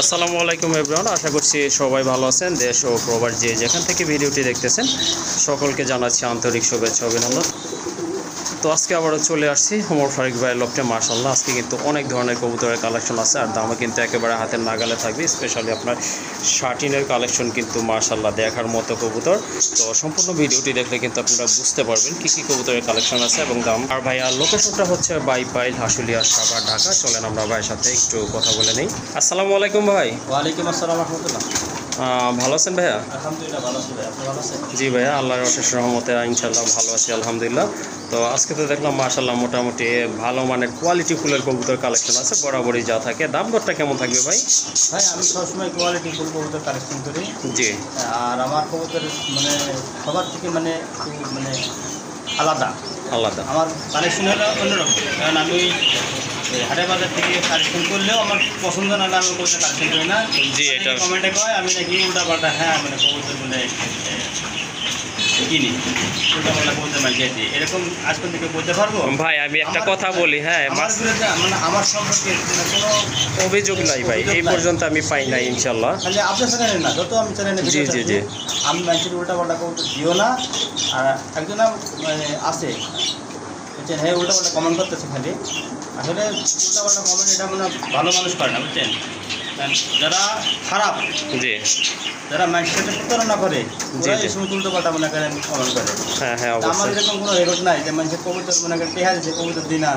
আসসালামু আলাইকুম এভরিওয়ান, আশা করছি সবাই ভালো আছেন। দেশ ও প্রবাস যে যেখান থেকে ভিডিওটি দেখতেছেন সকলকে জানাচ্ছি আন্তরিক শুভেচ্ছা অভিনন্দন। তো আজকে আবারও চলে আসছি ওমর ফারুক ভাইয়ের লফটে। মাশাআল্লাহ, আজকে কিন্তু অনেক ধরনের কবুতরের কালেকশন আছে আর দামও কিন্তু একেবারে হাতের নাগালে থাকবে। স্পেশালি আপনার শার্টিনের কালেকশন কিন্তু মাশাআল্লাহ দেখার মতো কবুতর। তো সম্পূর্ণ ভিডিওটি দেখলে কিন্তু আপনারা বুঝতে পারবেন কী কী কবুতরের কালেকশন আছে এবং দাম। আর ভাইয়ার লোকেশনটা হচ্ছে বাইপাইল, হাসুলিয়া, সাভার, ঢাকা। চলেন আমরা ভাইয়ের সাথে একটু কথা বলে নিই। আসসালামু আলাইকুম ভাই। ওয়ালাইকুম আসসালাম রাহমাতুল্লাহ। ভালো আছেন ভাইয়া? আলহামদুলিল্লাহ ভালো আছি ভাই, আপনি ভালো আছেন? জি ভাইয়া, আল্লাহর অশেষ রহমতে ইনশাআল্লাহ ভালো আছি আলহামদুলিল্লাহ। তো আজকে তো দেখলাম মাশাআল্লাহ মোটামুটি ভালো মানের কোয়ালিটি ফুলের কবুতর কালেকশন আছে, বরাবরই যা থাকে। দাম দরটা কেমন থাকবে ভাই? ভাই আমি সবসময় কোয়ালিটি ফুল কবুতর কালেকশন করি। জি। আর আমার কবুতর মানে সবার থেকে মানে আলাদা আলাদা আমার কালেকশন হলো অন্যরকম, কারণ আমি হাটে বাজার থেকে কালেকশন করলেও আমার পছন্দ না হলে আমি কবুতর কালেকশন করি না। জি, এটা কমেন্টে কয় আমি নাকি উল্টা পাল্টা, হ্যাঁ মানে কবুতর মানে কিনি উল্টা পাল্টা কবুতর মালিয়ে দিই, এরকম আজ পর্যন্ত বলতে পারবো ভাই? আমি একটা কথা বলি, হ্যাঁ, আমার বিরুদ্ধে মানে আমার সম্পর্কে কোনো অভিযোগ নাই ভাই, এই পর্যন্ত আমি পাই নাই ইনশাআল্লাহ। খালি আপনার চ্যানেলে না, যত আমি চ্যানেলে জি জি জি। আমি মানুষের উল্টা পাল্টা কবুতর দিও না। আর একজন মানে আছে বুঝছেন, হ্যাঁ উল্টা পাল্টা কমেন্ট করতেছে খালি, আসলে উল্টা পাল্টা কমেন্ট এটা মানে ভালো মানুষ করে না বুঝছেন। যারা খারাপ, জি, যারা মানুষের সাথে প্রতারণা করে ওরা এই সময় উল্টো পাল্টা মনে করেন কমেন্ট করে। হ্যাঁ হ্যাঁ আমার অবশ্যই। এরকম কোনো রেকর্ড নাই যে মানুষের কবুতর মনে করেন টেহা দিচ্ছে কবুতর দিই না।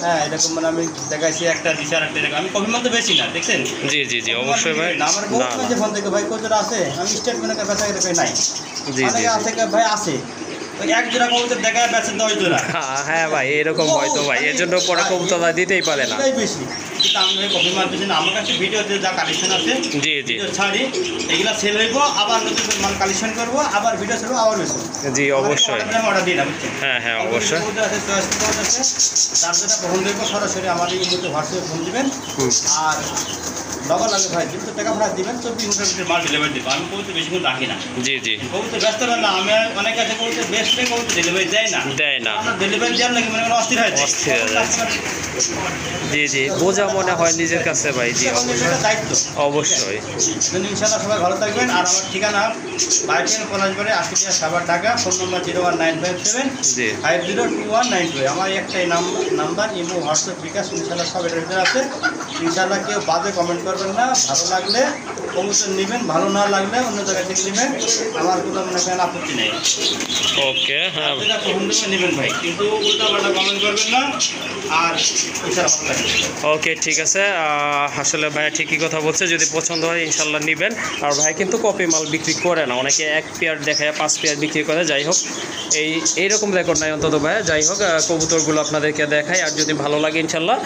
হ্যাঁ এরকম মানে আমি দেখাইছি একটা দিশা একটা এরকম, আমি কপির মধ্যে বেশি না দেখছেন। জি জি জি অবশ্যই ভাই। না আমার বহুত মানুষের ফোন থেকে ভাই কবুতর আছে, আমি স্টেট মনে করে বেচা কেটে নাই। জি জি অনেকে আছে ভাই আছে ওই এক জোড়া কবুতর দেখায় বেচেন 10 জোড়া। হ্যাঁ ভাই, এরকম হয়তো ভাই, এর জন্য পরে কবুতর দিতেই পারে না। এটাই বেশি, কিন্তু আমি ওই কপি মারতেছি না। আমার কাছে ভিডিওতে যা কালেকশন আছে জি জি ছাড়ি, এগুলা সেল হইব, আবার নতুন মাল কালেকশন করবো, আবার ভিডিও ছাড়বো, আবার বেশি। জি অবশ্যই। অর্ডার দিই না বুঝছেন। হ্যাঁ হ্যাঁ অবশ্যই। কবুতর আছে, চয়েস কবুতর আছে, যার যেটা পছন্দ হইব সরাসরি আমাদের এই মধ্যে হোয়াটসঅ্যাপে ফোন দিবেন। আর লগা লাগে ভাই, কিন্তু টাকা ভাড়া দিবেন, 24 ঘন্টার ভিতরে মাল ডেলিভারি দিব। আমি কবুতর বেশিক্ষণ রাখি না। জি জি। কবুতর ব্যস্ত না, আমি অনেক আছে কবুতর বেচলে কবুতর ডেলিভারি দেয় না। আমরা ডেলিভারি দেওয়ার লাগে মানে অস্থির হয়ে যায়। অস্থির হয়ে যায়। জি জি, বোঝা মনে হয় নিজের কাছে ভাই। জি অবশ্যই দায়িত্ব অবশ্যই। ইনশাআল্লাহ সবাই ভালো থাকবেন। আর আমার ঠিকানা বাইকেল পলাশবাড়ি, আশুলিয়া, সাভার, ঢাকা। ফোন নম্বর 01957 502192। আমার একটাই নাম্বার, ইমো, হোয়াটসঅ্যাপ, বিকাশ, ইনশাআল্লাহ সব এটার ভিতরে আছে। ইনশাআল্লাহ কেউ বাজে কমেন্ট করবেন না, ভালো লাগলে কবুতর নেবেন, ভালো না লাগলে অন্য জায়গায় থেকে নেবেন, আমার কোনো মনে করেন আপত্তি নেই। ওকে, হ্যাঁ যেটা পছন্দ করে নেবেন ভাই, কিন্তু উল্টা পাল্টা কমেন্ট করবেন না। আর ইনশাআল্লাহ ভালো থাকবেন। ওকে ঠিক আছে। আসলে ভাইয়া ঠিকই কথা বলছে, যদি পছন্দ হয় ইনশাল্লাহ নেবেন। আর ভাই কিন্তু কপি মাল বিক্রি করে না, অনেকে 1 পেয়ার দেখায় 5 পেয়ার বিক্রি করে। যাই হোক, এইরকম রেকর্ড নাই অন্তত ভাইয়া। যাই হোক, কবুতরগুলো আপনাদেরকে দেখায়, আর যদি ভালো লাগে ইনশাল্লাহ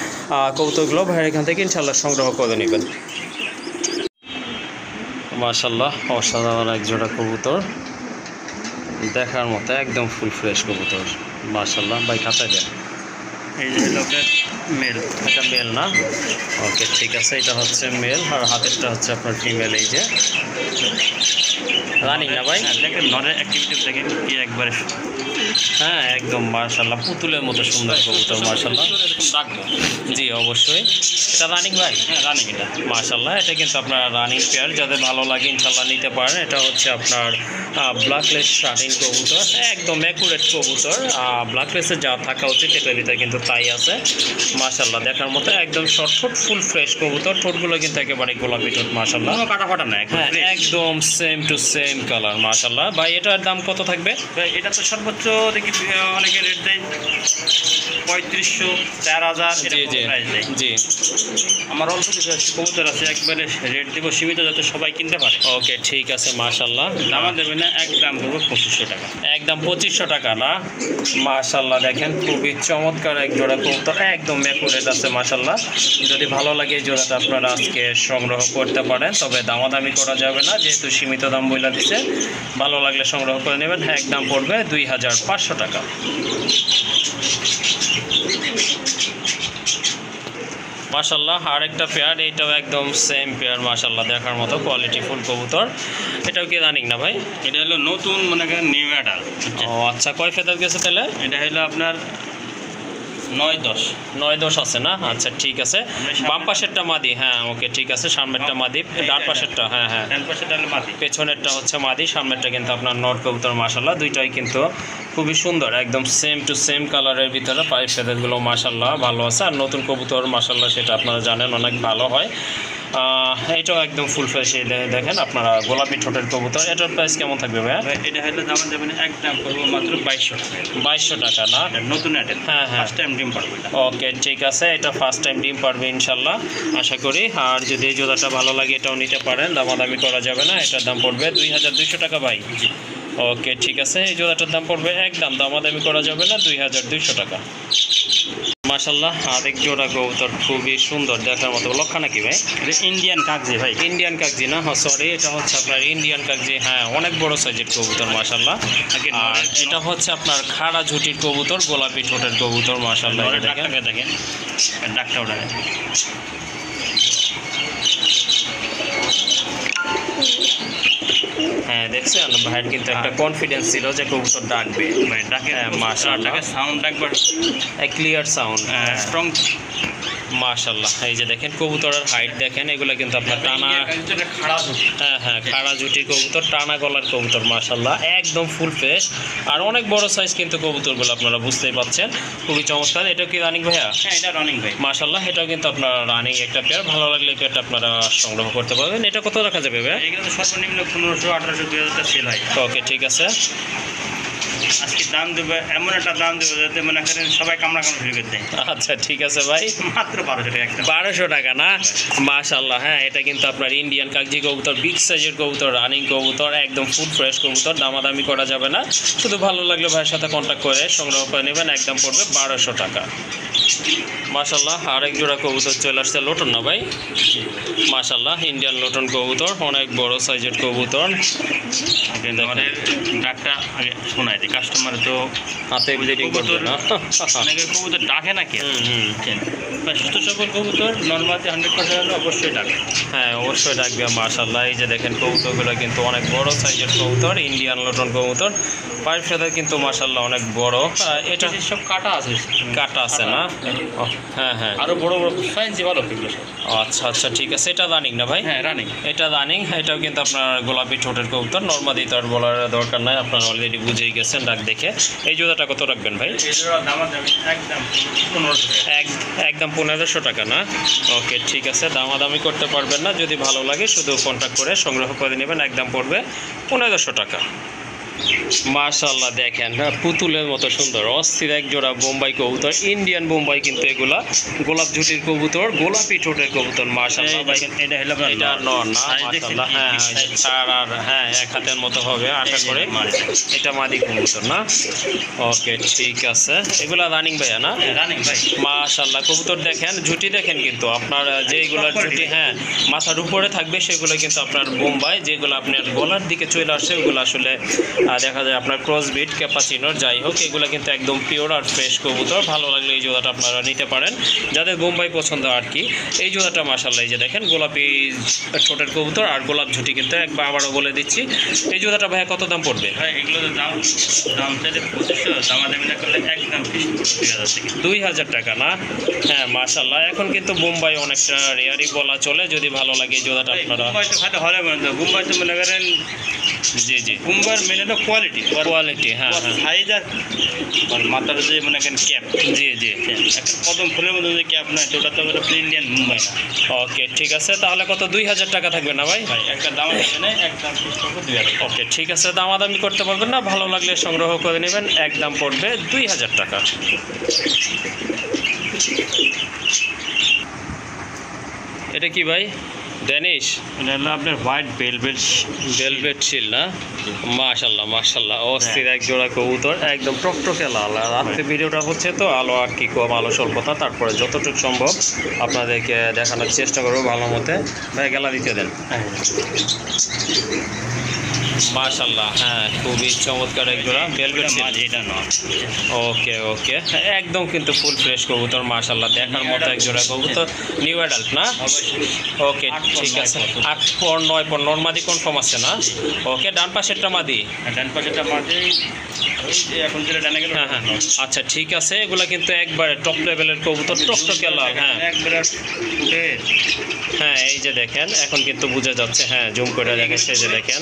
কবুতরগুলো ভাইয়ের এখান থেকে ইনশাল্লাহ সংগ্রহ করে নেবেন। মাশাআল্লাহ, অসাধারণ এক জোড়া কবুতর দেখার মতো, একদম ফুল ফ্রেশ কবুতর মাশাআল্লাহ। ভাই খাতায় দেন, এই যে লোকের মেল, এটা মেল না? ওকে ঠিক আছে, এটা হচ্ছে মেল আর হাতেরটা হচ্ছে আপনার ফিমেল। এই যে রানিং না ভাই? দেখেন নরের অ্যাক্টিভিটি দেখেন কি একবারে, হ্যাঁ একদম মাশাআল্লাহ, পুতুলের মতো সুন্দর কবুতর মাশাআল্লাহ। জি অবশ্যই। এটা রানিং ভাই? হ্যাঁ রানিং এটা মাশাআল্লাহ। এটা কিন্তু আপনার রানিং পেয়ার, যাদের ভালো লাগে ইনশাআল্লাহ নিতে পারেন। এটা হচ্ছে আপনার ব্ল্যাকলেস শার্টিন কবুতর, একদম অ্যাকুরেট কবুতর। ব্ল্যাকলেসে যা থাকা উচিত এটার ভিতরে কিন্তু তাই আছে মাশাআল্লাহ। দেখার মতো একদম শর্টফুট ফুল ফ্রেশ কবুতর। ঠোঁটগুলো কিন্তু একেবারে গোলাপি ঠোঁট মাশাআল্লাহ, কোনো কাটা ফাটা নাই, হ্যাঁ একদম সেম টু সেম কালার মাশাআল্লাহ। ভাই এটার দাম কত থাকবে? এটা তো সর্বোচ্চ দেখি অনেকে রেট দেয় 3500, 4000। জি জি জি। আমার অল্প কিছু কবুতর আছে, একবারে রেট দিব সীমিত যাতে সবাই কিনতে পারে। ওকে ঠিক আছে মাশাআল্লাহ। দাম দেবে না, একদম দেবো 2500 টাকা। একদম 2500 টাকা না? মাশাআল্লাহ, দেখেন খুবই চমৎকার এক জোড়া কবুতর, একদম অ্যাকুরেট আছে মাশাআল্লাহ। যদি ভালো লাগে এই জোড়াটা আপনারা আজকে সংগ্রহ করতে পারেন, তবে দামাদামি করা যাবে না যেহেতু সীমিত দাম বইলা দিছে। ভালো লাগলে সংগ্রহ করে নেবেন। হ্যাঁ, এক দাম পড়বে 2500 টাকা। মাশাআল্লাহ, আরেকটা পেয়ার, এইটাও একদম সেম পেয়ার মাশাআল্লাহ, দেখার মতো কোয়ালিটি ফুল কবুতর। এটাও কি রানিং না ভাই? এটা হলো নতুন মনে করেন নিউ অ্যাডাল। ও আচ্ছা, কয় ফেদার গেছে তাহলে? এটা হলো আপনার 9-10 9-10 আছে না? আচ্ছা ঠিক আছে। বাম পাশেরটা মাদি, হ্যাঁ ওকে ঠিক আছে। সামনেরটা মাদি, ডান পাশেরটা হ্যাঁ হ্যাঁ, ডান পাশেরটা হলো মাদি, পেছনেরটা হচ্ছে মাদি, সামনেরটা কিন্তু আপনার নর কবুতর। মাশাল্লাহ দুইটাই কিন্তু খুবই সুন্দর, একদম সেম টু সেম কালারের ভিতরে। পায়ের ফেদারগুলো মাশাল্লাহ ভালো আছে। আর নতুন কবুতর মাশাল্লাহ সেটা আপনারা জানেন অনেক ভালো হয়। এটাও একদম ফুল ফ্রেশ। দেখেন আপনারা গোলাপি ঠোঁটের কবুতর। এটার প্রাইস কেমন থাকবে ভাইয়া? এটা হলো দাম দেবেন একদম করবো মাত্র 2200 টাকা। 2200 টাকা না? নতুন অ্যাডেল, হ্যাঁ হ্যাঁ, ফার্স্ট টাইম ডিম পারবে। ওকে ঠিক আছে, এটা ফার্স্ট টাইম ডিম পারবে ইনশাল্লাহ আশা করি। আর যদি এই জোড়াটা ভালো লাগে এটাও নিতে পারেন, দামাদামি করা যাবে না। এটার দাম পড়বে 2200 টাকা ভাই। ওকে ঠিক আছে, এই জোড়াটার দাম পড়বে একদম দামাদামি করা যাবে না, 2200 টাকা। মাশাল্লাহ আরেক জোড়া কবুতর খুবই সুন্দর দেখার মতো। লক্ষা নাকি ভাই? এটা ইন্ডিয়ান কাগজি ভাই। ইন্ডিয়ান কাগজি না? হ্যাঁ সরি, এটা হচ্ছে আপনার ইন্ডিয়ান কাগজি। হ্যাঁ অনেক বড় সাইজের কবুতর মাশাল্লাহ। আর এটা হচ্ছে আপনার খাড়া ঝুটির কবুতর, গোলাপি ঠোঁটের কবুতর মাশাল্লাহ। দেখেন ডাকটা ওটা হ্যাঁ দেখছেন ভাইয়ের কিন্তু একটা কনফিডেন্স ছিল যে কবুতর ডাকবে। ভাই ডাকে, মাশাআল্লাহ সাউন্ড একবার ক্লিয়ার সাউন্ড, স্ট্রং। মাশাআল্লাহ এই যে দেখেন কবুতরের হাইট দেখেন, এগুলো কিন্তু আপনার টানা, হ্যাঁ হ্যাঁ খাড়া ঝুটির কবুতর, টানা গলার কবুতর মাশাআল্লাহ একদম ফুল ফ্রেশ। আর অনেক বড় সাইজ কিন্তু কবুতরগুলো আপনারা বুঝতেই পাচ্ছেন, খুবই চমৎকার। এটা কি রানিং ভাইয়া? হ্যাঁ এটা রানিং ভাই মাশাআল্লাহ এটাও কিন্তু আপনার রানিং একটা পেয়ার। ভালো লাগলে এই পেয়ারটা আপনারা সংগ্রহ করতে পারবেন। এটা কত রাখা যাবে ভাইয়া? এগুলো তো সর্বনিম্ন 1500, 1800, 2000 টাকা সেল হয়। ওকে ঠিক আছে, আজকে দাম দেবে, এমন একটা দাম দেবে যাতে মনে করেন সবাই কামড়া শুরু করে দেয়। আচ্ছা ঠিক আছে ভাই, মাত্র 1200 টাকা একটা। 1200 টাকা না? মাশাআল্লাহ হ্যাঁ এটা কিন্তু আপনার ইন্ডিয়ান কাগজি কবুতর, বিগ সাইজের কবুতর, রানিং কবুতর, একদম ফুড ফ্রেশ কবুতর। দামাদামি করা যাবে না, শুধু ভালো লাগলে ভাইয়ের সাথে কন্ট্যাক্ট করে সংগ্রহ করে নেবেন। একদম পড়বে 1200 টাকা। মাশাআল্লাহ আরেক জোড়া কবুতর চলে আসছে, লোটন না ভাই? মাশাআল্লাহ ইন্ডিয়ান লোটন কবুতর, অনেক বড় সাইজের কবুতর। আমাদের ডাকটা আগে শোনায় দিই, কাস্টমার তো হাতে ব্লিডিং করবে না। অনেকে কবুতর ডাকে না কে? হুম সুস্থ সবল কবুতর নর্মালি 100% হলে অবশ্যই ডাকে। হ্যাঁ অবশ্যই ডাকবে মাশাআল্লাহ। এই যে দেখেন কবুতরগুলো কিন্তু অনেক বড় সাইজের কবুতর, ইন্ডিয়ান লোটন কবুতর। পায়ের ফেদার কিন্তু মাশাআল্লাহ অনেক বড়। এটা সব কাটা আছে, কাটা আছে না? হ্যাঁ হ্যাঁ, আরো বড় বড় সাইজ ভালো এগুলো। আচ্ছা আচ্ছা ঠিক আছে। এটা রানিং না ভাই? হ্যাঁ রানিং, এটা রানিং। এটাও কিন্তু আপনার গোলাপি ঠোঁটের কবুতর। নর্মালি তো আর বলার দরকার নাই, আপনারা অলরেডি বুঝেই গেছেন ডাক দেখে। এই জোড়াটা কত রাখবেন ভাই? একদম 1500 টাকা না? ওকে ঠিক আছে, দামাদামি করতে পারবেন না, যদি ভালো লাগে শুধু কন্ট্যাক্ট করে সংগ্রহ করে নেবেন। একদম পড়বে 1500 টাকা। মাশাআল্লাহ দেখেন পুতুলের মতো সুন্দর অস্থির এক জোড়া বোম্বাই কবুতর, ইন্ডিয়ান বোম্বাই কিন্তু এগুলা। গোলাপ ঝুটির কবুতর, গোলাপি ঠোঁটের কবুতর মাশাআল্লাহ। এটা নর না? মাশাআল্লাহ হ্যাঁ চার আর হ্যাঁ এক হাতের মতো হবে আশা করে। এটা মাদি কবুতর না? ওকে ঠিক আছে। এগুলা রানিং ভাইয়া না? রানিং ভাই। মাশাআল্লাহ কবুতর দেখেন, ঝুটি দেখেন কিন্তু আপনার যেগুলোর ঝুটি হ্যাঁ মাথার উপরে থাকবে সেগুলো কিন্তু আপনার বোম্বাই। যেগুলো আপনার গলার দিকে চলে আসছে ওগুলো আসলে দেখা যায় আপনার ক্রসবিট ক্যাপাচিনোর, যাই হোক এগুলো কিন্তু একদম পিওর আর ফ্রেশ কবুতর। ভালো লাগলে এই জোড়াটা আপনারা নিতে পারেন, যাদের বোম্বাই পছন্দ আর কি। এই জোড়াটা মাশাআল্লাহ এই যে দেখেন গোলাপি ঠোঁটের কবুতর আর গোলাপ ঝুটি কিন্তু একবার আবারও বলে দিচ্ছি। এই জোড়াটা ভাইয়া কত দাম পড়বে? ভাই এগুলো দাম চাইলে 2500, দামাদামি না করলে একদম 2000 টাকা না? হ্যাঁ মাশাআল্লাহ এখন কিন্তু বোম্বাই অনেকটা রেয়ারই বলা চলে। যদি ভালো লাগে এই জোড়াটা আপনারা, বোম্বাই তো খাতে হলে বোম্বাই তো মনে করেন জি জি বোম্বার মেনে তো কোয়ালিটি হ্যাঁ সাইজ আর মাথার যে মনে করেন ক্যাপ, জি জি একটা কদম ফুলের মধ্যে যে ক্যাপ নয় ওটা তো ইন্ডিয়ান মুম্বাই না। ওকে ঠিক আছে, তাহলে কত 2000 টাকা থাকবে না ভাই? ভাই একটা দাম আছে না, একদম 2000। ওকে ঠিক আছে, দামাদামি করতে পারবেন না, ভালো লাগলে সংগ্রহ করে নেবেন। একদম পড়বে 2000 টাকা। এটা কি ভাই? ড্যানিশ? এটা হলো আপনার হোয়াইট ভেলভেট শিল না? মাশাআল্লাহ মাশাআল্লাহ অস্থির এক জোড়া কবুতর, একদম টকটকে লাল। আর রাত্রে ভিডিওটা হচ্ছে তো আলো আর কি কম, আলো স্বল্পতা, তারপরে যতটুকু সম্ভব আপনাদেরকে দেখানোর চেষ্টা করবো ভালো মতে। ভাই গেলা দিতে দেন। মাশাআল্লাহ হ্যাঁ খুবই চমৎকার এক জোড়া ভেলভেট শিল। এটা নয়। ওকে ওকে একদম কিন্তু ফুল ফ্রেশ কবুতর মাশাআল্লাহ, দেখার মতো এক জোড়া কবুতর। নিউ অ্যাডাল্ট না? ওকে ঠিক আছে। 8 পর 9 পর নরমাদি কনফার্ম আছে না? ওকে ডান পাশেরটা মাদি? ডান পাশেরটা মাদি ওই যে এখন যেটা ডানে গেল। হ্যাঁ হ্যাঁ আচ্ছা ঠিক আছে, এগুলা কিন্তু একবারে টপ লেভেলের কবুতর, টকটকে লাল। হ্যাঁ একবারে উঠে হ্যাঁ এই যে দেখেন এখন কিন্তু বোঝা যাচ্ছে। হ্যাঁ জুম করে দেখেন, সেই যে দেখেন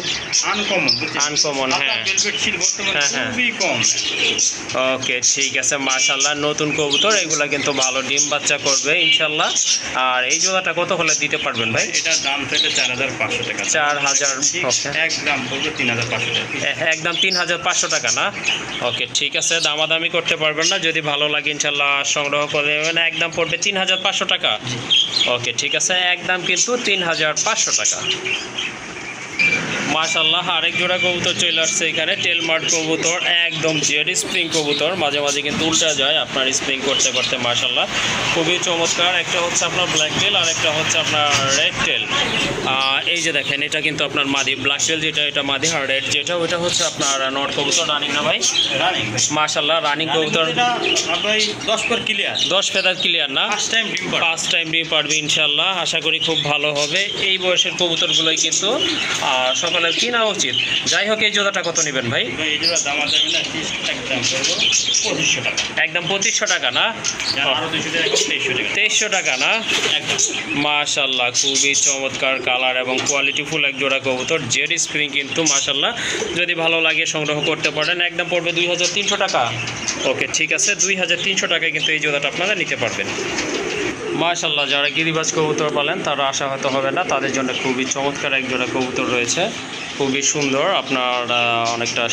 আনকমন। হ্যাঁ হ্যাঁ হ্যাঁ খুবই কম। ওকে ঠিক আছে মাশাআল্লাহ, নতুন কবুতর এগুলা কিন্তু ভালো ডিম বাচ্চা করবে ইনশাল্লাহ। আর এই জোড়াটা কত হলে দিতে পারবেন ভাই? এটার দাম থেকে 4500 টাকা। 4000 ওকে, একদম বলবো 3500 টাকা। একদম 3500 টাকা না? ওকে ঠিক আছে, দামাদামি করতে পারবেন না, যদি ভালো লাগে ইনশাল্লাহ সংগ্রহ করে নেবেন। একদম পড়বে 3500 টাকা। ওকে ঠিক আছে, একদম কিন্তু 3500 টাকা। মাশাআল্লাহ আরেক জোড়া কবুতর চলে আসছে এখানে, টেলমার্ট কবুতর, একদম জেড স্প্রিং কবুতর, মাঝে মাঝে কিন্তু উল্টা যায় আপনার স্প্রিং করতে করতে। মাশাআল্লাহ খুবই চমৎকার। একটা হচ্ছে আপনার ব্ল্যাক টেল আর একটা হচ্ছে আপনার রেড টেল। এই যে দেখেন এটা কিন্তু আপনার মাদি, ব্ল্যাক টেল যেটা এটা মাদি, আর রেড যেটা ওটা হচ্ছে আপনার নট কবুতর। রানিং না ভাই? রানিং মাশাআল্লাহ রানিং কবুতর। ভাই 10 পর ক্লিয়ার, 10 ফেদার ক্লিয়ার না? ফার্স্ট টাইম ডিম পারবে ইনশাআল্লাহ, আশা করি খুব ভালো হবে। এই বয়সের কবুতরগুলোই কিন্তু সকালে কিনা উচিত। যাই হোক এই জোড়াটা কত নেবেন ভাই? এই জোড়া দাম আছে না, একদম করবো 2500 টাকা। একদম 2500 টাকা না? আরো 200 টাকা, 2300 টাকা না? একদম মাশাআল্লাহ খুবই চমৎকার কালার এবং কোয়ালিটি ফুল এক জোড়া কবুতর, জেড স্প্রিং কিন্তু মাশাআল্লাহ, যদি ভালো লাগে সংগ্রহ করতে পারেন। একদম পড়বে 2300 টাকা। ওকে ঠিক আছে, 2300 টাকায় কিন্তু এই জোড়াটা আপনারা নিতে পারবেন। মাশাআল্লাহ যারা গিরিবাজ কবুতর পালেন তারা আশা হয়তো হবে না, তাদের জন্য খুবই চমৎকার এক জোড়া কবুতর রয়েছে, খুবই সুন্দর। আপনার অনেকটা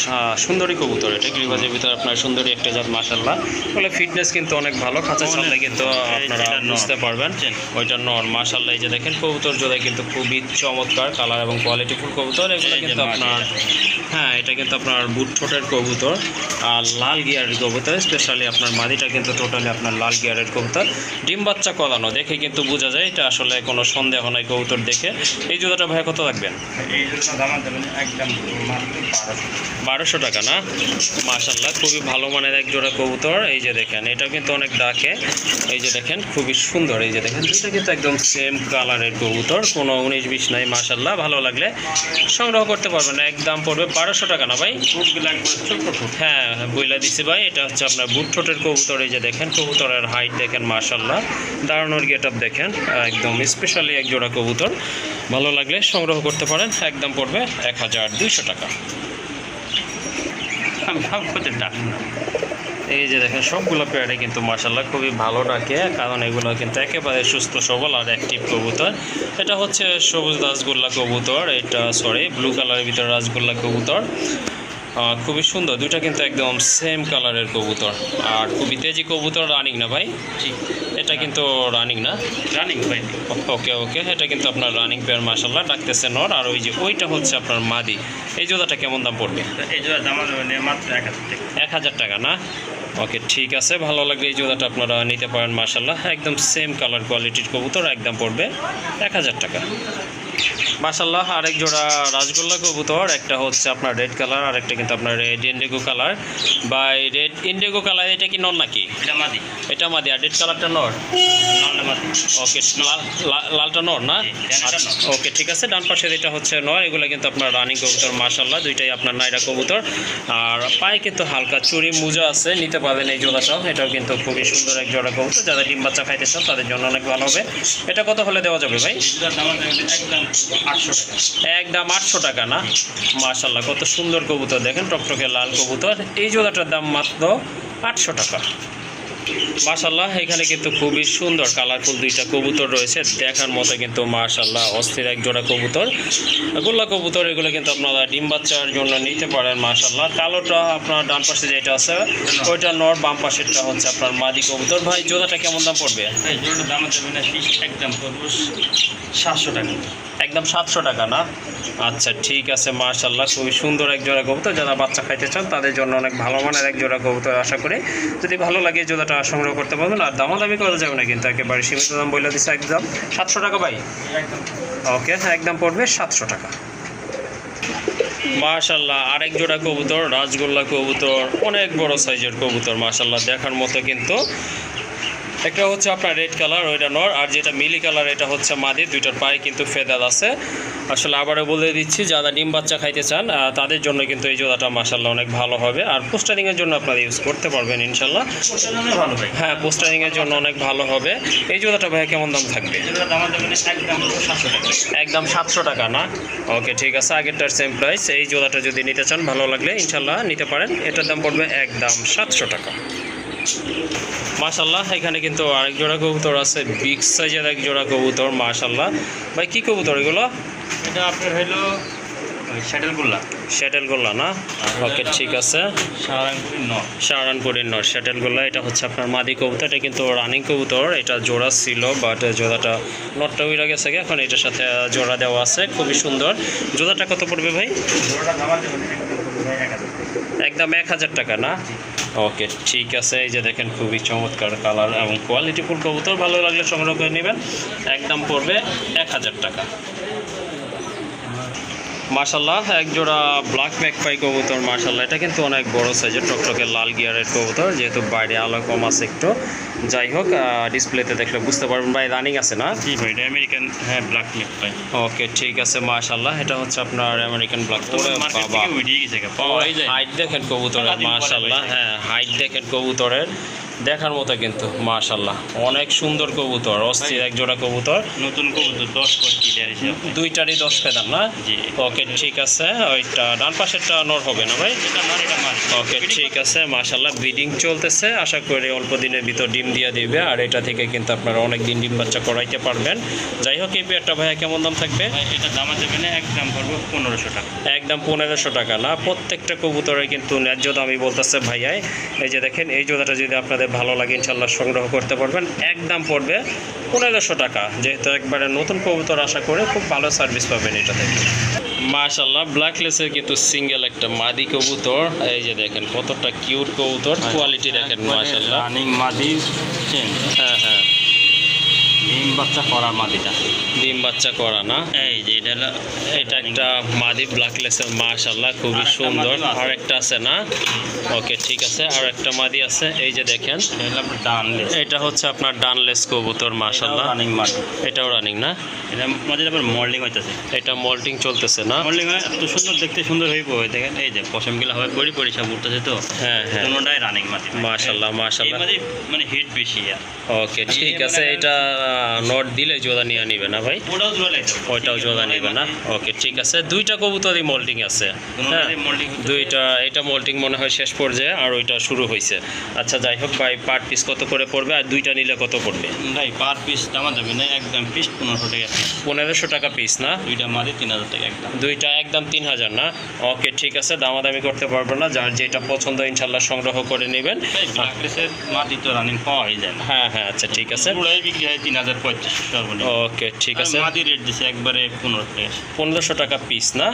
সুন্দরী কবুতর, এটা গিরিবাজের ভিতরে আপনার সুন্দরী একটা জাত। মাশাআল্লাহ বলে ফিটনেস কিন্তু অনেক ভালো, খাঁচা ছাড়লে কিন্তু আপনারা বুঝতে পারবেন ওইটা নর। মাশাআল্লাহ এই যে দেখেন কবুতর জোড়া কিন্তু খুবই চমৎকার কালার এবং কোয়ালিটি ফুল কবুতর। এগুলো কিন্তু আপনার হ্যাঁ এটা কিন্তু আপনার বুট ঠোঁটের কবুতর আর লাল গিয়ারের কবুতর, স্পেশালি আপনার মাদিটা কিন্তু টোটালি আপনার লাল গিয়ারের কবুতর। ডিম বাচ্চা কলানো দেখে কিন্তু বোঝা যায়, এটা আসলে কোনো সন্দেহ নাই কবুতর দেখে। এই জোড়াটা ভাই কত রাখবেন? এই জোড়া দাম একদম 1200 টাকা না? মাশাআল্লাহ খুবই ভালো মানের এক জোড়া কবুতর। এই যে দেখেন এটা কিন্তু অনেক ডাকে, এই যে দেখেন খুবই সুন্দর। এই যে দেখেন দুটো কিন্তু একদম সেম কালারের কবুতর, কোনো 19-20 নাই। মাশাআল্লাহ ভালো লাগলে সংগ্রহ করতে পারবেন। একদম পড়বে 1200 টাকা না ভাই? হ্যাঁ বইলা দিছি ভাই, এটা হচ্ছে আপনার বুট ঠোঁটের কবুতর। এই যে দেখেন কবুতরের হাইট দেখেন, মাশাআল্লাহ দাঁড়ানোর গেট আপ দেখেন, একদম স্পেশালি এক জোড়া কবুতর, ভালো লাগলে সংগ্রহ করতে পারেন। একদম পড়বে 1200 টাকা। এই যে দেখেন সবগুলো পেয়ারে কিন্তু মাশাআল্লাহ খুবই ভালো ডাকে, কারণ এগুলো কিন্তু একেবারে সুস্থ সবল আর অ্যাক্টিভ কবুতর। এটা হচ্ছে সবুজ রাজগোল্লা কবুতর, এটা সরি ব্লু কালারের ভিতরে রাজগোল্লা কবুতর, খুবই সুন্দর। দুইটা কিন্তু একদম সেম কালারের কবুতর আর খুবই তেজি কবুতর। রানিং না ভাই? এটা কিন্তু রানিং না? রানিং ভাই। ওকে ওকে, এটা কিন্তু আপনার রানিং পেয়ার মাশাআল্লাহ ডাকতেছে নর। আর ওই যে ওইটা হচ্ছে আপনার মাদি। এই জোড়াটা কেমন দাম পড়বে? এই জোড়া দাম মাত্র 1000 টাকা না? ওকে ঠিক আছে, ভালো লাগলে এই জোড়াটা আপনারা নিতে পারেন। মাশাআল্লাহ একদম সেম কালার কোয়ালিটির কবুতর, একদম পড়বে 1000 টাকা। মাশাআল্লাহ আরেক জোড়া রাজগোল্লা কবুতর, একটা হচ্ছে আপনার রেড কালার আর একটা কিন্তু আপনার রেড ইন্ডিগো কালার। বা রেড ইন্ডিগো কালার এটা কি নর নাকি? এটা মাদি। এটা মাদি আর রেড কালারটা নর? ওকে লালটা নর না? ওকে ঠিক আছে, ডান পাশে এটা হচ্ছে নর। এগুলো কিন্তু আপনার রানিং কবুতর মাশাআল্লাহ, দুইটাই আপনার নাইরা কবুতর। আর পায়ে কিন্তু হালকা চুরি মোজা আছে, নিতে পারবেন এই জোড়াটাও। এটাও কিন্তু খুবই সুন্দর এক জোড়া কবুতর, যারা ডিম বাচ্চা খাইতে চান তাদের জন্য অনেক ভালো হবে। এটা কত হলে দেওয়া যাবে ভাই? একদম 800 টাকা না? মাশাআল্লাহ কত সুন্দর কবুতর দেখেন, টকটকে লাল কবুতর। এই জোড়াটার দাম মাত্র 800 টাকা। মাশাআল্লাহ এখানে কিন্তু খুবই সুন্দর কালারফুল দুইটা কবুতর রয়েছে, দেখার মতো কিন্তু মাশাআল্লাহ অস্থির এক জোড়া কবুতর, গোল্লা কবুতর। এগুলো কিন্তু আপনারা ডিম বাচ্চার জন্য নিতে পারেন। মাশাআল্লাহ কালোটা আপনার ডান পাশে যেটা আছে ওইটা নর, বাম পাশেরটা হচ্ছে আপনার মাদি কবুতর। ভাই জোড়াটা কেমন দাম পড়বে? এই জোড়াটার দাম আছে একদম 700 টাকা। একদম 700 টাকা না? আচ্ছা ঠিক আছে, মাশাআল্লাহ খুবই সুন্দর এক জোড়া কবুতর, যারা বাচ্চা খাইতে চান তাদের জন্য অনেক ভালো মানের এক জোড়া কবুতর। আশা করি যদি ভালো লাগে জোড়াটা সংগ্রহ করতে পারবেন। আর দামাদামি করা যাবে না কিন্তু, একেবারে সীমিত দাম বলে দিচ্ছে, একদম 700 টাকা ভাই। ওকে একদম পড়বে 700 টাকা। মাশাআল্লাহ আরেক জোড়া কবুতর, রাজগোল্লা কবুতর, অনেক বড় সাইজের কবুতর মাশাআল্লাহ, দেখার মতো কিন্তু একটা হচ্ছে আপনার রেড কালার, ওইটা নর, আর যেটা মিলি কালার এটা হচ্ছে মাদি। দুইটার পায়ে কিন্তু ফেদার আছে। আসলে আবারও বলে দিচ্ছি, যারা ডিম বাচ্চা খাইতে চান তাদের জন্য কিন্তু এই জোড়াটা মাশাআল্লাহ অনেক ভালো হবে। আর পোস্টারিংয়ের জন্য আপনারা ইউজ করতে পারবেন ইনশাল্লাহ। ভালো ভাই। হ্যাঁ, পোস্টারিংয়ের জন্য অনেক ভালো হবে। এই জোড়াটা ভাইয়া কেমন দাম থাকবে? একদম 700 টাকা না? ওকে, ঠিক আছে, আগেরটার সেম প্রাইস। এই জোড়াটা যদি নিতে চান ভালো লাগলে ইনশাল্লাহ নিতে পারেন। এটার দাম পড়বে একদম 700 টাকা। মাশাল্লাহ, এখানে কিন্তু আরেক জোড়া কবুতর আছে, বিগ সাইজের এক জোড়া কবুতর মাশাল্লাহ। ভাই কি কবুতর এগুলো? এটা আপনার হলো শ্যাটেল গোল্লা না? ওকে, ঠিক আছে, সাহারানপুরের নর শ্যাটেল গোল্লা। এটা হচ্ছে আপনার মাদি কবুতর। এটা কিন্তু রানিং কবুতর। এটা জোড়া ছিল, বাট জোড়াটা নটটা উইরা গেছে, এখন এটার সাথে জোড়া দেওয়া আছে। খুবই সুন্দর। জোড়াটা কত পড়বে ভাই? একদম 1000 টাকা না? ওকে, ঠিক আছে। এই যে দেখেন, খুবই চমৎকার কালার এবং কোয়ালিটিফুল কবুতর। ভালো লাগলে সংগ্রহ করে নেবেন। একদম পড়বে 1000 টাকা। মাশাল্লাহ, এক জোড়া ব্ল্যাক ম্যাকপাই কবুতর মাশাল্লাহ। এটা কিন্তু অনেক বড় সাইজের টকটকে লাল গিয়ারের কবুতর, যেহেতু বাইরে আলো কম আছে একটু। যাই হোক, ডিসপ্লেতে দেখলে বুঝতে পারবেন। ভাই রানিং আছে না? জি ভাই, এটা আমেরিকান, হ্যাঁ, ব্ল্যাক ম্যাকপাই। ওকে, ঠিক আছে মাশাল্লাহ। এটা হচ্ছে আপনার আমেরিকান ব্ল্যাক। বাবা, হাইট দেখেন কবুতরের মাশাল্লাহ। হ্যাঁ, হাইট দেখেন কবুতরের, দেখার মতো কিন্তু মাশাল্লাহ। অনেক সুন্দর কবুতর, অস্থির এক জোড়া কবুতর। নতুন কবুতর 10 দুইটারই 10 ফেদার না? জি। ওকে, ঠিক আছে। ওইটা ডান পাশেরটা নর হবে না ভাই? ওকে, ঠিক আছে মাশাল্লাহ। ব্রিডিং চলতেছে, আশা করি অল্প দিনের ভিতর ডিম দিয়ে দিবে। আর এটা থেকে কিন্তু আপনারা অনেক দিন ডিম বাচ্চা করাইতে পারবেন। যাই হোক, এই পেয়ারটা ভাইয়া কেমন দাম থাকবে? এটা দামা যাবে না, একদম পড়বে 1500 টাকা। একদম 1500 টাকা না? প্রত্যেকটা কবুতরের কিন্তু ন্যায্য দামই বলতেছে ভাইয়াই। এই যে দেখেন, এই জোড়াটা যদি আপনাদের ভালো লাগে ইনশাল্লাহ সংগ্রহ করতে পারবেন। একদম পড়বে 1500 টাকা। যেহেতু একবারে নতুন কবুতর, আশা করে খুব ভালো সার্ভিস পাবেন এটা থেকে। মাশাল্লাহ, ব্ল্যাকলেসের কিন্তু সিঙ্গেল একটা মাদি কবুতর। এই যে দেখেন কতটা কিউট কবুতর, কোয়ালিটি দেখেন মাশাল্লাহ। রানিং মাদি চেঞ্জ। হ্যাঁ হ্যাঁ, ডিম বাচ্চা করা মাদিটা। ডিম বাচ্চা করা না? এই যে এটা একটা মাদি ব্ল্যাকলেসের মাশাল্লাহ, খুবই সুন্দর। আর একটা আছে না? ওকে, ঠিক আছে, আর একটা মাদি আছে। এই যে দেখেন, এটা হচ্ছে আপনার ডানলেস কবুতর মাশাল্লাহ। রানিং মাদি। এটাও রানিং না? এটা মাদির আবার মোল্ডিং হইতেছে। এটা মোল্টিং চলতেছে না? মোল্ডিং হয়, এত সুন্দর দেখতে, সুন্দর হইব। দেখেন, এই যে পশমগুলা হয় বড়ি বড়ি সব উঠতেছে তো। হ্যাঁ হ্যাঁ, দুটোটাই রানিং মাদি মাশাল্লাহ মাশাল্লাহ। এই মাদি মানে হিট বেশি। আর ওকে, ঠিক আছে। এটা নট দিলে জোড়া নিয়ে নিবে না ভাই? ওটাও জোড়া লাইতে হবে। ওইটাও জোড়া নিবে না? ওকে, ঠিক আছে। দুইটা কবুতরই মোল্টিং আছে। হ্যাঁ, দুইটা। এটা মোল্টিং মনে হয় শেষ পর্যায়ে, আর ওইটা শুরু হয়েছে। আচ্ছা, যাই হোক ভাই, পার পিস কত করে পড়বে? আর দুইটা নিলে কত পড়বে ভাই? পার পিস দামা যাবে না, একদম পিস 1500 টাকা পিস। 1500 টাকা পিস না? দুইটা মাদি 3000 টাকা একদম। দুইটা একদম 3000 না? ওকে, ঠিক আছে, দামাদামি করতে পারবো না। যার যেটা পছন্দ ইনশাল্লাহ সংগ্রহ করে নেবেন। মাদি তো রানিং পাওয়াই যায় না। হ্যাঁ হ্যাঁ, আচ্ছা, ঠিক আছে। পুরাই বিক্রি হয় 3500 সর্বনিম্ন। ওকে, ঠিক আছে। মাদি রেট দিছে একবারে 1500 টাকা। 1500 টাকা পিস না?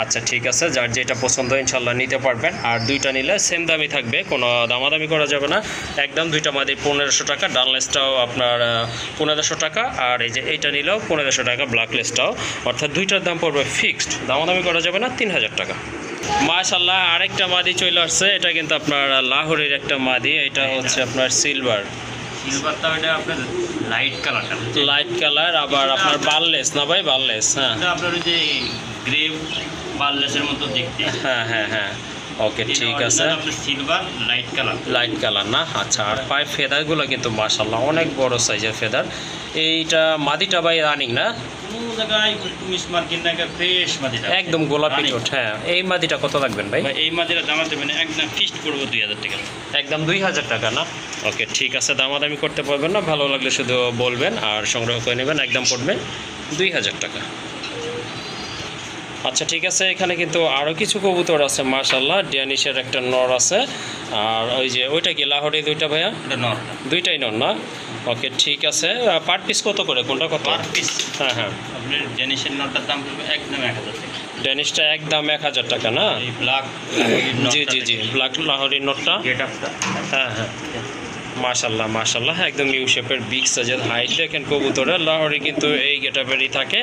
আচ্ছা, ঠিক আছে, যার যেটা পছন্দ ইনশাল্লাহ নিতে পারবেন। আর দুইটা নিলে সেম দামই থাকবে, কোনো দামাদামি করা যাবে না। একদম দুইটা মাদি 1500 টাকা, ডানলেসটাও আপনার 1500 টাকা। আর এই যে এইটা নিলেও 1500 টাকা, ব্ল্যাকলেসটাও। অর্থাৎ দুইটার দাম পড়বে ফিক্সড, দামাদামি করা যাবে না, 3000 টাকা। মাশাল্লাহ, আরেকটা মাদি চলে আসছে। এটা কিন্তু আপনার লাহোরের একটা মাদি। এটা হচ্ছে আপনার সিলভার। সিলভারটা ওটা আপনার লাইট কালারটা। লাইট কালার, আবার আপনার বারলেস না ভাই? বারলেস, হ্যাঁ। এটা আপনার ওই যে গ্রে বারলেসের মতো দেখতে। হ্যাঁ হ্যাঁ হ্যাঁ, ওকে, ঠিক আছে। Silver light colour. Light colour না? আচ্ছা। আর পায়ে ফেদারগুলো কিন্তু মাশাল্লাহ অনেক বড় সাইজের ফেদার। এইটা মাদিটা ভাই রানিং না? কোনো জায়গায় মিস মার্কিন না, ফ্রেশ মাদিটা একদম গোলাপি ঠোঁট। হ্যাঁ, এই মাদিটা কত লাগবেন ভাই? এই মাদিটা দামা দেবেন একদম ফিক্সড করবো 2000 টাকা। একদম 2000 টাকা না? ওকে, ঠিক আছে, দামাদামি করতে পারবেন না, ভালো লাগলে শুধু বলবেন আর সংগ্রহ করে নেবেন। একদম পড়বে 2000 টাকা। আচ্ছা, ঠিক আছে। এখানে কিন্তু আরও কিছু কবুতর আছে মাশাল্লাহ। ড্যানিশের একটা নর আছে, আর ওই যে ওইটা কি লাহোরে দুইটা ভাইয়া? নর, দুইটাই নর না? ওকে, ঠিক আছে। পার পিস কত করে? কোনটা কত? Per piece? হ্যাঁ হ্যাঁ, আপনার ড্যানিশের নটটার দাম পড়বে একদম 1000 টাকা। ড্যানিশটা একদম 1000 টাকা না? এই ব্ল্যাক, জি জি জি, ব্ল্যাক লাহোরের নোটটা। গেটআপটা, হ্যাঁ হ্যাঁ, মাশাল্লাহ মাশাল্লাহ, একদম ইউ শেপের বিগ সাইজের হাইট দেখেন কবুতরের। লাহোরি কিন্তু এই গেটাপেরই থাকে।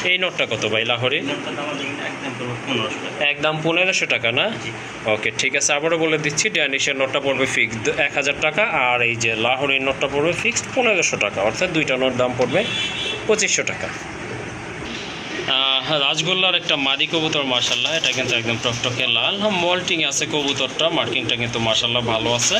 এই নটটা কত ভাই লাহোরি? নটটার দাম আমাদের একদম 1500 টাকা। একদম 1500 টাকা না? ওকে ঠিক আছে, আবারও বলে দিচ্ছি, ড্যানিশের নোটটা পড়বে ফিক্সড 1000 টাকা, আর এই যে লাহোরির নোটটা পড়বে ফিক্সড 1500 টাকা, অর্থাৎ দুইটা নোট দাম পড়বে 2500 টাকা। রাজগোল্লার একটা মাদি কবুতর মাশাল্লাহ, এটা কিন্তু একদম টকটকে লাল, মল্টিং আছে কবুতরটা, মার্কিংটা কিন্তু মাশাল্লাহ ভালো আছে।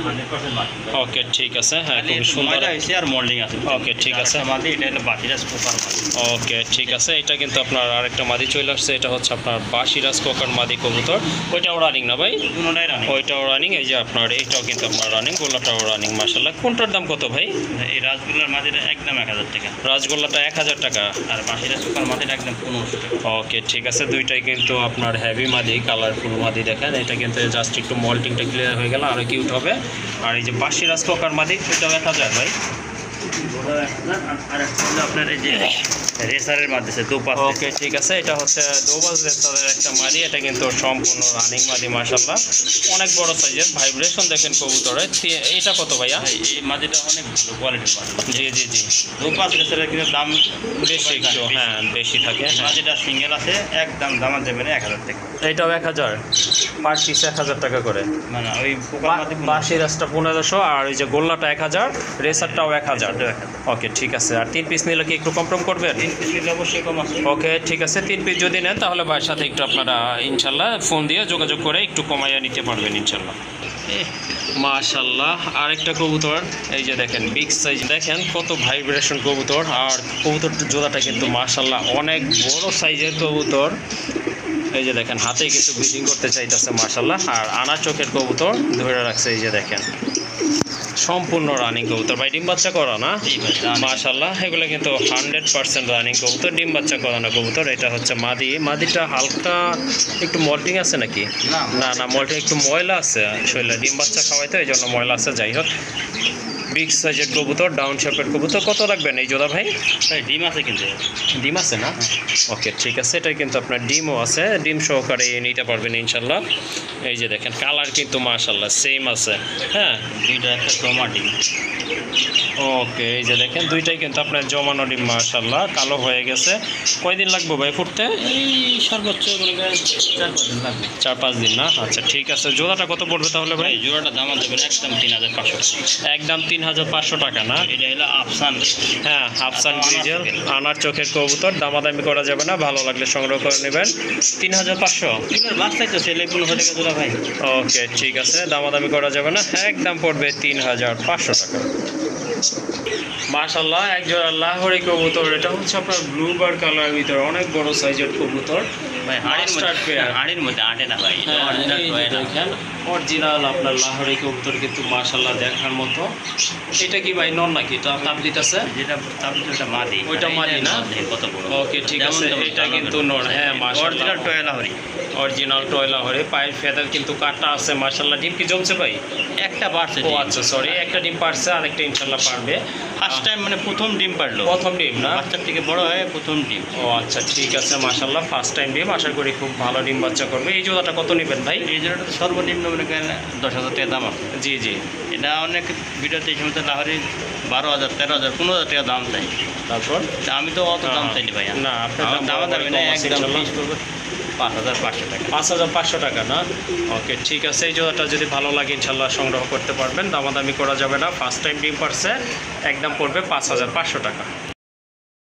100% মাটি। ওকে ঠিক আছে, হ্যাঁ খুবই সুন্দর। ময়লা হয়েছে আর মোল্ডিং আছে। ওকে ঠিক আছে, মাটি এটা হলো বাকিরা সুপার মাটি। ওকে ঠিক আছে, এটা কিন্তু আপনার আরেকটা মাদি চলে আসছে, এটা হচ্ছে আপনার বাসিরাজ কোকার মাদি কবুতর। ওইটাও রানিং না ভাই? দুটোটাই রানি। ওইটাও রানিং, এই যে আপনার এইটাও কিন্তু আপনার রানিং, গোল্লাটাও রানিং মাশাল্লাহ। কোনটার দাম কত ভাই? এই রাজগোল্লার মাটিটা একদম 1000 টাকা, রাজগোল্লাটা 1000 টাকা, আর বাকিরা সুপার মাটিটা একদম 1500 টাকা। ওকে ঠিক আছে, দুইটাই কিন্তু আপনার হেভি মাদি, কালারফুল মাদি দেখেন। এটা কিন্তু জাস্ট একটু মল্টিংটা ক্লিয়ার হয়ে গেল, আরও কিউট হবে। আর এই যে বাসিরাজ কোকার মাদি, এটাও 1000 ভাই। আর একটা হলো আপনার এই যে রেসারের মাধ্যমে দুপাশ। ওকে ঠিক আছে, এটা হচ্ছে দোবাজ রেসারের একটা মাদি, এটা কিন্তু সম্পূর্ণ রানিং মাদি মাশাল্লাহ, অনেক বড় সাইজের, ভাইব্রেশন দেখেন কবুতরের। এটা কত ভাইয়া? এই মাটিটা অনেক ভালো কোয়ালিটির মাটি। জি জি জি, দুপাশ রেসারের কিন্তু দাম বেশি একটু, হ্যাঁ বেশি থাকে। হ্যাঁ মাটিটা সিঙ্গেল আছে, একদম দাম দেবে না 1000 টাকা। এইটাও 1000, পার পিস 1000 টাকা করে। মানে ওই পোকার মাটি বাসিরাজটা 1500, আর ওই যে গোল্লাটা 1000, রেসারটাও 1000। ওকে ঠিক আছে, আর 3 পিস নিলে কি একটু কম করবেন? 3 পিস নিলে অবশ্যই কম আছে। ওকে ঠিক আছে, 3 পিস যদি নেন তাহলে ভাইয়ের সাথে একটু আপনারা ইনশাল্লাহ ফোন দিয়ে যোগাযোগ করে একটু কমাইয়া নিতে পারবেন ইনশাল্লাহ। মাশাল্লাহ, আরেকটা কবুতর, এই যে দেখেন বিগ সাইজ, দেখেন কত ভাইব্রেশন কবুতর, আর কবুতর জোড়াটা কিন্তু মাশাল্লাহ অনেক বড় সাইজের কবুতর। এই যে দেখেন হাতে কিন্তু ব্রিডিং করতে চাইতেছে মাশাল্লাহ, আর আনা চোখের কবুতর ধরে রাখছে, এই যে দেখেন সম্পূর্ণ রানিং কবুতর। ভাই ডিম বাচ্চা করা না? মাশাল্লাহ, এগুলো কিন্তু 100% রানিং কবুতর, ডিম বাচ্চা করানো কবুতর। এটা হচ্ছে মাদি, মাদিটা হালকা একটু মল্টিং আছে নাকি? না না, মল্টিং একটু ময়লা আছে শরীরে, ডিম বাচ্চা খাওয়াই তো এই জন্য ময়লা আছে। যাই হোক, বিগ সাইজের কবুতর, ডাউন শেপের কবুতর। কত রাখবেন এই জোড়া ভাই? ডিম আছে কিন্তু। ডিম আছে না? ওকে ঠিক আছে, এটা কিন্তু আপনার ডিমও আছে, ডিম সহকারে নিতে পারবেন ইনশাল্লাহ। এই যে দেখেন কালার কিন্তু মাশাল্লাহ সেম আছে। হ্যাঁ দুইটা একটা জমা ডিম। ওকে এই যে দেখেন দুইটাই কিন্তু আপনার জমানো ডিম মাশাল্লাহ, কালো হয়ে গেছে। কয়দিন লাগবে ভাই ফুটতে? এই সর্বোচ্চ মনে করেন 4-5 দিন লাগবে। 4-5 দিন না? আচ্ছা ঠিক আছে, জোড়াটা কত পড়বে তাহলে ভাই? এই জোড়াটা দাম দেবেন একদম 3500। একদম 3500 টাকা না? এটা হলো আফসান। হ্যাঁ আফসান গ্রিজেল, আনার চোখের কবুতর, দামাদামি করা যাবে না, ভালো লাগলে সংগ্রহ করে নেবেন। 3500 এগুলোর বাচ্চাই তো সেলে 1500 টাকা জোড়া ভাই। ওকে ঠিক আছে, দামাদামি করা যাবে না, একদম পড়বে 3500 টাকা। মাশাল্লাহ, এক জোড়া লাহোরি কবুতর, এটা হচ্ছে আপনার ব্লু বার কালার ভিতরে, অনেক বড় সাইজের কবুতর ভাই হাড়ির মধ্যে আটে না ভাই। অরিজিনাল আপনার লাহোরি কবুতর কিন্তু মাশাল্লাহ দেখার মতো। এটা কি ভাই নন নাকি? এটা তাবলিত আছে, যেটা তাবলিতটা মাদি, ওইটা মাদি না? কত বড়। ওকে ঠিক আছে, এটা কিন্তু নন। হ্যাঁ মাশাল্লাহ, original toy Lahori. Original toy Lahori, পায়ের ফেদার কিন্তু কাটা আছে মাশাল্লাহ। ডিম কি জমছে ভাই? একটা বাড়ছে। ও আচ্ছা সরি, একটা ডিম পারছে, আরেকটা ইনশাল্লাহ পারবে। ফার্স্ট টাইম মানে প্রথম ডিম পারলো, প্রথম ডিম না? বাচ্চার থেকে বড় হয়ে প্রথম ডিম। ও আচ্ছা ঠিক আছে মাশাল্লাহ, ফার্স্ট টাইম ডিম, আশা করি খুব ভালো ডিম বাচ্চা করবে। এই জোড়াটা কত নেবেন ভাই? এই জোড়াটা সর্বনিম্ন মনে করেন 10,000 টাকা দাম আছে। জি জি, এটা অনেক ভিডিওতে এই সময় লাহোরি 12,000, 13,000, 15,000 টাকা দাম চাই। তারপর আমি তো অত দাম চাইনি ভাই। না আপনার দাম দামি না, একদম 5,500 টাকা। 5500 টাকা না? ওকে ঠিক আছে, এই জোড়াটা যদি ভালো লাগে ইনশাল্লাহ সংগ্রহ করতে পারবেন, দামাদামি করা যাবে না, ফার্স্ট টাইম ডিম পারছে, একদম পড়বে 5500 টাকা।